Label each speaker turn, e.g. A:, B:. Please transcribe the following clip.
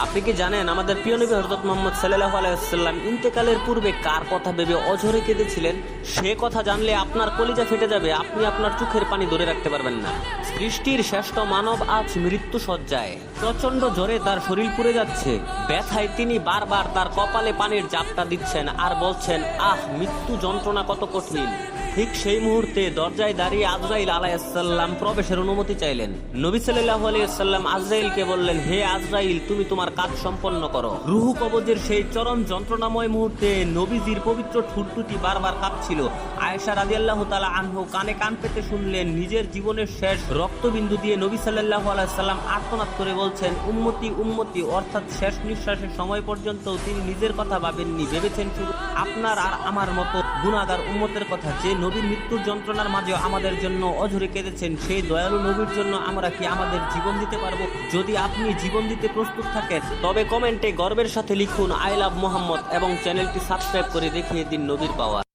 A: আপনি কি জানেন আমাদের প্রিয় নবী হযরত মুহাম্মদ সাল্লাল্লাহু আলাইহি ওয়াসাল্লাম ইন্তেকালের পূর্বে কার কথা ভেবে অঝরে কেঁদেছিলেন? সে কথা জানলে আপনার কলিজা ফেটে যাবে, আপনি আপনার চোখের পানি ধরে রাখতে পারবেন না। সৃষ্টির শ্রেষ্ঠ মানব আজ মৃত্যু সজ্জায়, প্রচন্ড জ্বরে তার শরীর পুড়ে যাচ্ছে, ব্যথায় তিনি বারবার তার কপালে পানির জাপটা দিচ্ছেন আর বলছেন, আহ, মৃত্যু যন্ত্রণা কত কঠিন। ঠিক সেই মুহূর্তে দরজায় দাঁড়িয়ে আজরাইল আলাইহিস সালাম প্রবেশের অনুমতি চাইলেন। নবী সাল্লাল্লাহু আলাইহি সাল্লাম আজরাইলকে বললেন, হে আজরাইল, তুমি তোমার কাজ সম্পন্ন করো। রূহ কবজের সেই চরম যন্ত্রণাময় মুহূর্তে নবীজির পবিত্র ঠোঁট দুটি বারবার কাঁপছিল। আয়েশা রাদিয়াল্লাহু তাআলা আনহু কানে কান পেতে শুনলেন, নিজের জীবনের শেষ রক্তবিন্দু দিয়ে নবী সাল্লাল্লাহু আলাইহি সাল্লাম আর্তনাদ করে বলছেন, উম্মতি উম্মতি, অর্থাৎ শেষ নিঃশ্বাসের সময় পর্যন্ত তিনি নিজের কথা ভাবেননি, ভেবেছেন শুধু আপনার আর আমার মতো গুনাহগার উম্মতের কথা, যে নবীর মৃত্যুর যন্ত্রণার মাঝে আমাদের জন্য অঝরে কেঁদেছেন। সেই দয়ালু নবীর জন্য আমরা কি আমাদের জীবন দিতে পারবো? যদি আপনি জীবন দিতে প্রস্তুত থাকেন তবে কমেন্টে গর্বের সাথে লিখুন আই লাভ মোহাম্মদ এবং চ্যানেলটি সাবস্ক্রাইব করে দেখিয়ে দিন নবীর পাওয়ার।